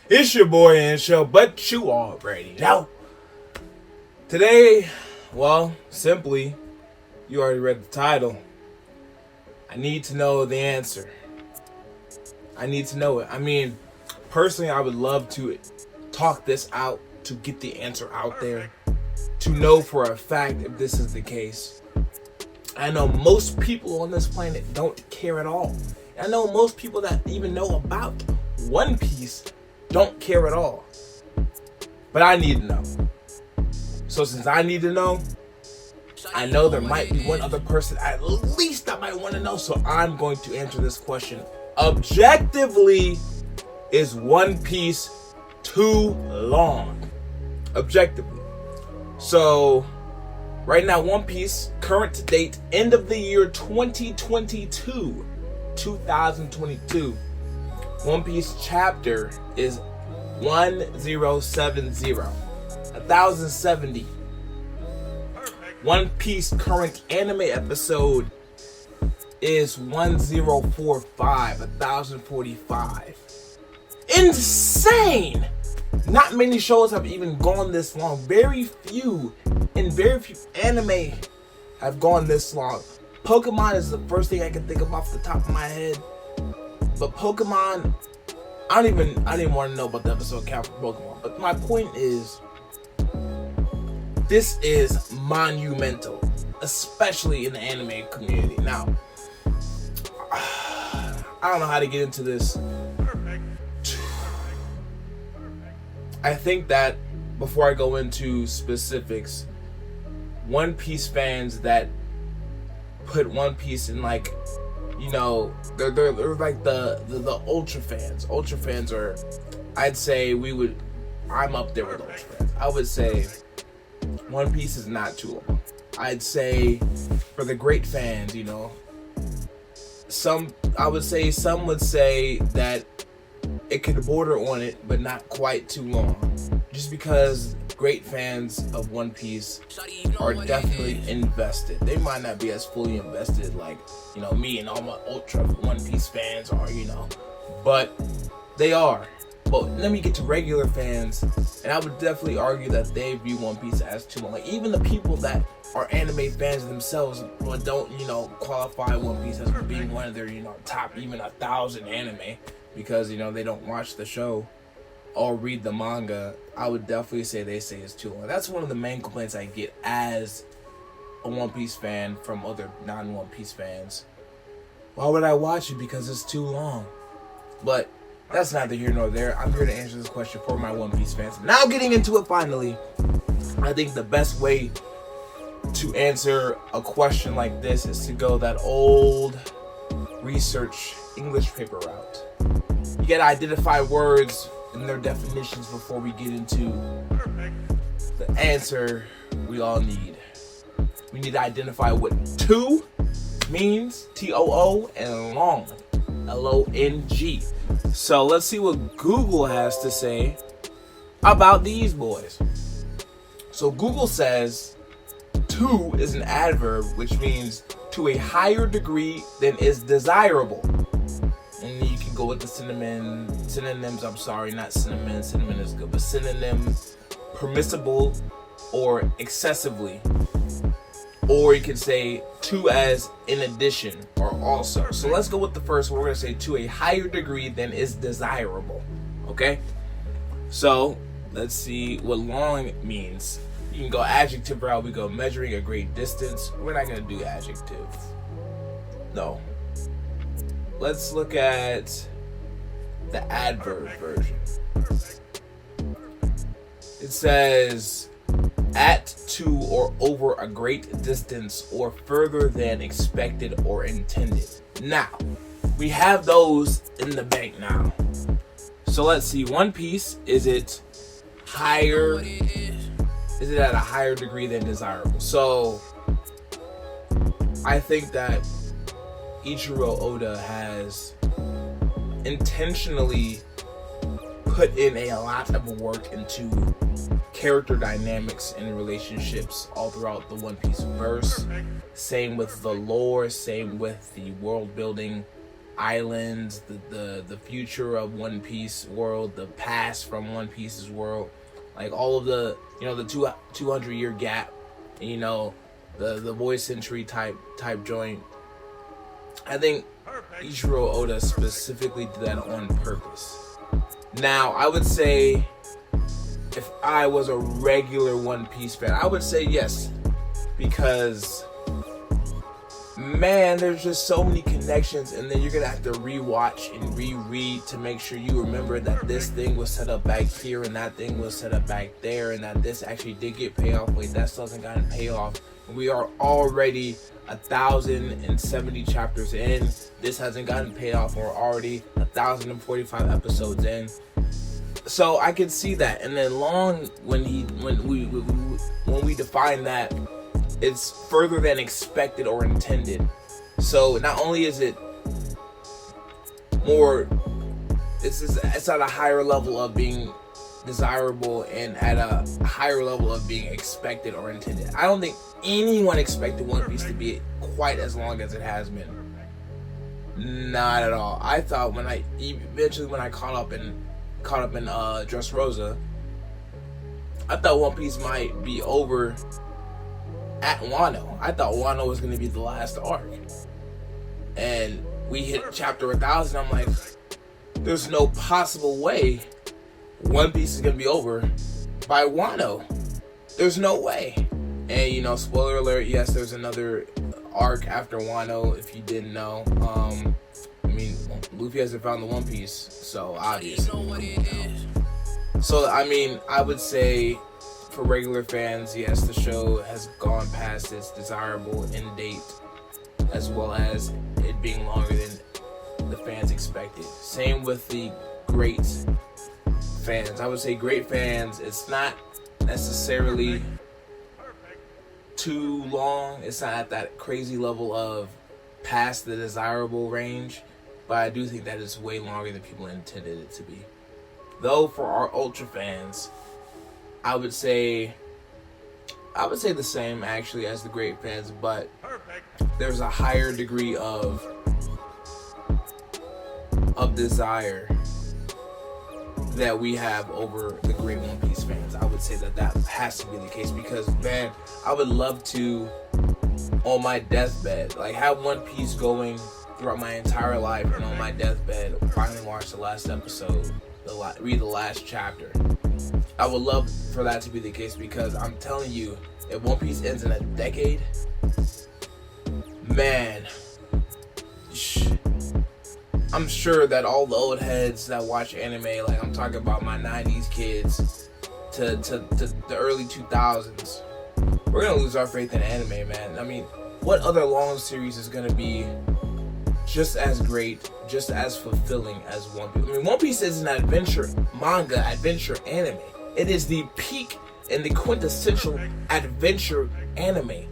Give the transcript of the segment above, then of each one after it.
It's your boy and show, but you already know. Today, well, simply, you already read the title. I need to know the answer. I need to know it. I mean, personally, I would love to talk this out, to get the answer out there, to know for a fact if this is the case. I know most people on this planet don't care at all. I know most people that even know about One Piece don't care at all. But I need to know. So since I need to know, I know there might be one other person at least I might want to know. So I'm going to answer this question objectively. Is One Piece too long? Objectively. So right now, One Piece, current to date, end of the year 2022. One Piece chapter is 1070. One Piece current anime episode is 1045. Insane! Not many shows have even gone this long. Very few anime have gone this long. Pokemon is the first thing I can think of off the top of my head. But Pokemon, I didn't want to know about the episode count for Pokemon. But my point is, this is monumental, especially in the anime community. Now, I don't know how to get into this. I think that before I go into specifics, One Piece fans that put One Piece in, like, you know, they're like the ultra fans. Ultra fans are, I'd say I'm up there with ultra fans. I would say One Piece is not too long. I'd say for the great fans, you know, some would say that it could border on it, but not quite too long. Just because great fans of One Piece are definitely invested. They might not be as fully invested like, you know, me and all my ultra One Piece fans are, you know, but they are. But let me get to regular fans, and I would definitely argue that they view One Piece as too long. Like, even the people that are anime fans themselves, but don't, you know, qualify One Piece as being one of their, you know, top even 1,000 anime, because, you know, they don't watch the show or read the manga, I would definitely say they say it's too long. That's one of the main complaints I get as a One Piece fan from other non-One Piece fans. Why would I watch it? Because it's too long. But that's neither here nor there. I'm here to answer this question for my One Piece fans. Now getting into it finally, I think the best way to answer a question like this is to go that old research English paper route. You gotta identify words and their definitions before we get into the answer we all need. We need to identify what two means, T-O-O, and long, L-O-N-G. So let's see what Google has to say about these boys. So Google says to is an adverb, which means to a higher degree than is desirable. And you can go with the synonyms, cinnamon is good, but synonym, permissible or excessively. Or you can say to as in addition or also. So let's go with the first one. We're going to say to a higher degree than is desirable. Okay? So let's see what long means. You can go adjective route. We go measuring a great distance. We're not going to do adjective. No. Let's look at the adverb version. It says at, to, or over a great distance, or further than expected or intended. Now, we have those in the bank now. So let's see, One Piece, is it higher? Is it at a higher degree than desirable? So, I think that Ichiro Oda has intentionally put in a lot of work into character dynamics and relationships all throughout the One Piece verse. Same with the lore, same with the world building, islands, the future of One Piece world, the past from One Piece's world, like all of the, you know, the 200-year gap, you know, the voice century type joint. I think Ichiro Oda specifically did that on purpose. Now, I would say if I was a regular One Piece fan, I would say yes, because man, there's just so many connections, and then you're gonna have to rewatch and reread to make sure you remember that this thing was set up back here and that thing was set up back there, and that this actually did get payoff. Wait, that still hasn't gotten payoff. We are already 1,070 chapters in. This hasn't gotten payoff. We're already 1,045 episodes in. So I can see that. And then Long, when we define that, it's further than expected or intended. So not only is it more, it's at a higher level of being desirable and at a higher level of being expected or intended. I don't think anyone expected One Piece to be quite as long as it has been. Not at all. I thought when I caught up in Dressrosa, I thought One Piece might be over at Wano. I thought Wano was going to be the last arc, and we hit chapter 1,000. I'm like, there's no possible way One Piece is going to be over by Wano. There's no way. And you know, spoiler alert, yes, there's another arc after Wano, if you didn't know. I mean, Luffy hasn't found the One Piece, so obviously. So, I mean, I would say for regular fans, yes, the show has gone past its desirable end date, as well as it being longer than the fans expected. Same with the great fans. I would say great fans, it's not necessarily too long. It's not at that crazy level of past the desirable range, but I do think that it's way longer than people intended it to be. Though for our ultra fans, I would say the same actually as the great fans, but there's a higher degree of desire that we have over the great One Piece fans. I would say that has to be the case, because man, I would love to, on my deathbed, like have One Piece going throughout my entire life, and on my deathbed finally watch the last episode, read the last chapter. I would love for that to be the case, because I'm telling you, if One Piece ends in a decade, man, I'm sure that all the old heads that watch anime, like I'm talking about my 90s kids to the early 2000s, we're gonna lose our faith in anime, man. I mean, what other long series is gonna be just as great, just as fulfilling as One Piece? I mean, One Piece is an adventure manga, adventure anime. It is the peak and the quintessential adventure anime.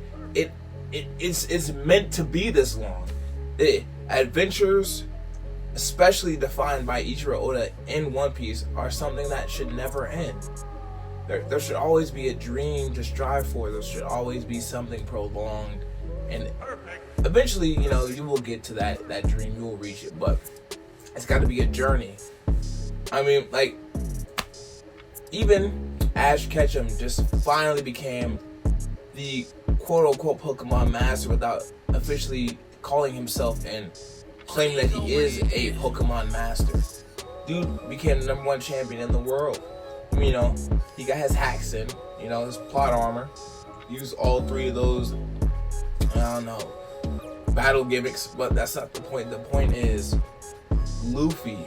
It's meant to be this long. Adventures, especially defined by Ichiro Oda in One Piece, are something that should never end. There should always be a dream to strive for. There should always be something prolonged, and eventually, you know, you will get to that dream. You will reach it, but it's got to be a journey. I mean, like, even Ash Ketchum just finally became the quote-unquote Pokemon master without officially calling himself and claiming that he is a Pokemon master. Dude became the #1 champion in the world. You know, he got his hacks in, you know, his plot armor. Used all 3 of those, I don't know, battle gimmicks, but that's not the point. The point is, Luffy,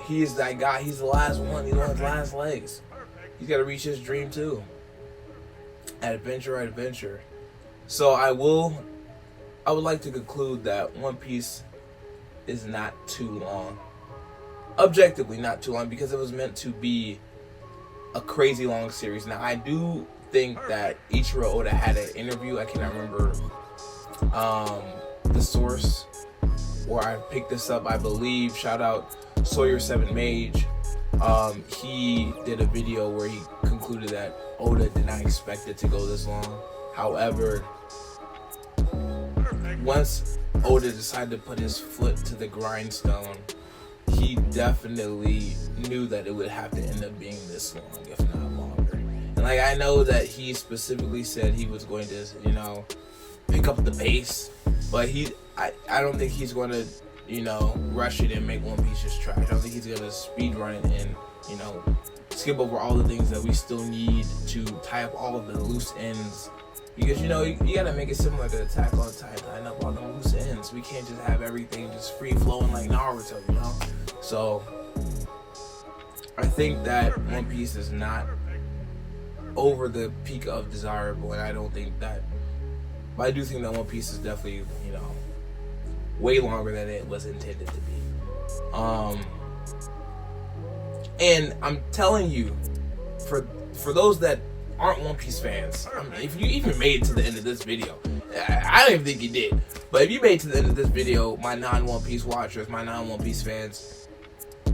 he is that guy. He's the last one. He's on his last legs. He's got to reach his dream too. Adventure. So I would like to conclude that One Piece is not too long. Objectively not too long, because it was meant to be a crazy long series. Now, I do think that Ichiro Oda had an interview, I cannot remember the source where I picked this up. I believe, shout out Sawyer7Mage. He did a video where he concluded that Oda did not expect it to go this long. However, once Oda decided to put his foot to the grindstone, he definitely knew that it would have to end up being this long, if not longer. And like, I know that he specifically said he was going to, you know, pick up the pace, but I don't think he's going to, you know, rush it and make One Piece just trash. I don't think he's going to speed run it and, you know, skip over all the things that we still need to tie up all of the loose ends. Because, you know, you gotta make it similar to Attack on Titan, tying up all the loose ends. We can't just have everything just free flowing like Naruto, you know? So, I think that One Piece is not over the peak of desirable, and I don't think that, but I do think that One Piece is definitely, you know, way longer than it was intended to be. And I'm telling you, for those that aren't One Piece fans, I mean, if you even made it to the end of this video, I don't even think you did, but if you made it to the end of this video, my non-One Piece watchers, my non-One Piece fans,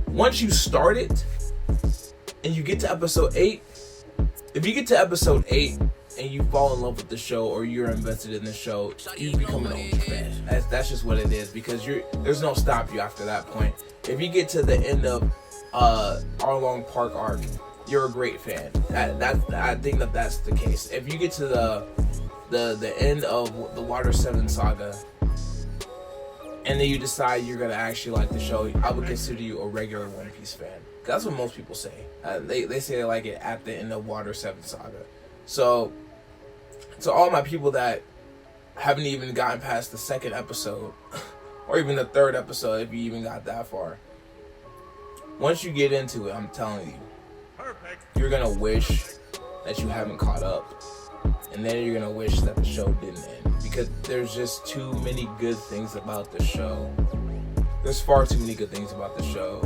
once you start it and you get to episode 8, if you get to episode 8 and you fall in love with the show or you're invested in the show, you become an ultra fan. That's just what it is, because there's no stop you after that point. If you get to the end of Arlong Park arc, you're a great fan. I think that's the case. If you get to the end of the Water 7 saga, and then you decide you're gonna actually like the show, I would consider you a regular One Piece fan. That's what most people say. They say they like it at the end of Water 7 saga. So, to all my people that haven't even gotten past the second episode, or even the third episode, if you even got that far, once you get into it, I'm telling you, you're gonna wish that you haven't caught up, and then you're gonna wish that the show didn't end, because there's just too many good things about the show. There's far too many good things about the show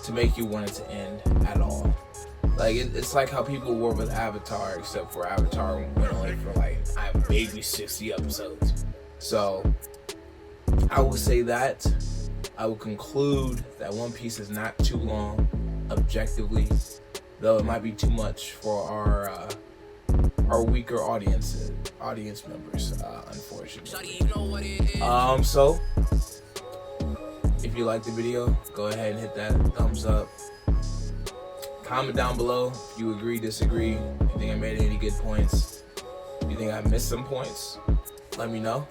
to make you want it to end at all. Like, it's like how people were with Avatar, except for Avatar went only for like maybe 60 episodes. So I will say that I will conclude that One Piece is not too long, objectively, though it might be too much for our weaker audience members, unfortunately. So if you like the video, go ahead and hit that thumbs up. Comment down below if you agree, disagree, if you think I made any good points, if you think I missed some points, let me know.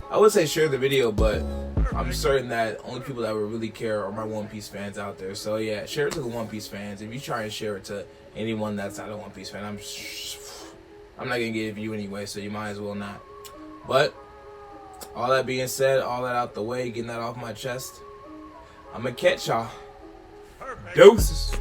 I would say share the video, but I'm certain that only people that would really care are my One Piece fans out there. So yeah, share it to the One Piece fans. If you try and share it to anyone that's not a One Piece fan, I'm not gonna get a view anyway, so you might as well not. But all that being said, all that out the way, getting that off my chest, I'm gonna catch y'all. Deuces.